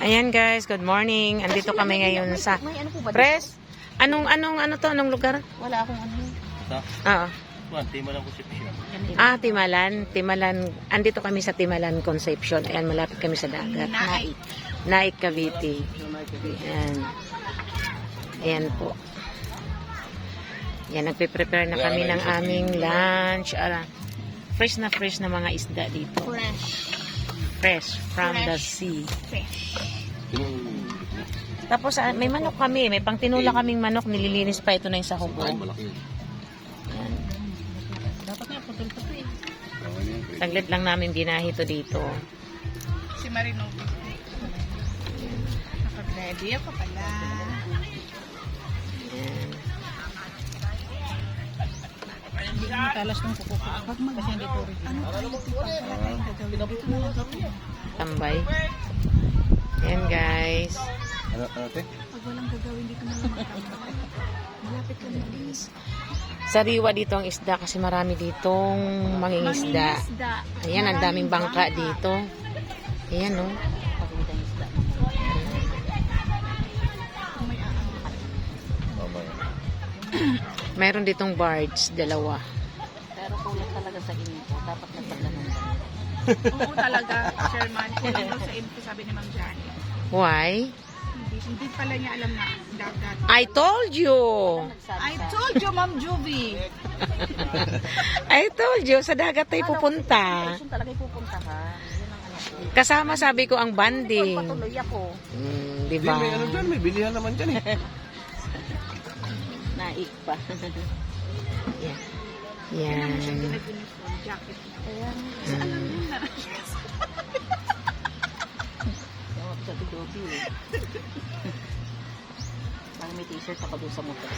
Ayan guys, good morning. Andito kami ngayon sa Press. Anong lugar? Wala akong ano. Oo. Timalan Concepcion. Timalan. Andito kami sa Timalan Concepcion. Ayan, malapit kami sa dagat. Naik, Cavite. Ayan. Ayan po. Ayan, nagpe-prepare na kami ng aming lunch. Fresh na mga isda dito. Fresh from the sea. Tapos may manok kami, may pangtinula kaming manok, nililinis pa ito na yung sa hubo. Ayan. Dapat nga putol pa eh. Saglit lang namin binahi ito dito. Si Marino. Nakag-ready ako pala. Ayan. Hindi ko matalas ng kuko. Pag kasi hindi ko rin. Ano tayo? Dito na lang ako. Tambay. Ayan guys. Ano te? Pag walang gagawin dito na lang matambay. Malapit ka na please. Sariwa dito ang isda kasi marami ditong mangingisda. Ayan, ang daming bangka dito. Ayan, no? Pagudang isda. May Mayroon ditong barge, dalawa. pero kulang talaga sa info. Dapat nagpagdanan ka. Oo talaga, Sherman. Kulang daw sa info, sabi ni Ma'am Janet. Why? Hindi pala niya alam na dagat. I told you! I told you, Ma'am Juvie. I told you, sa dagat tayo pupunta. Saan talaga pupunta ka? Yun ang anak ko. Kasama sabi ko ang banding. Patuloy ako. Diba? May ano dyan, may bilihan naman dyan eh. Naik pa. Yan. Yan. Jacket. Mm. Sa Dudobi eh. Parang may t-shirt ako doon sa motor.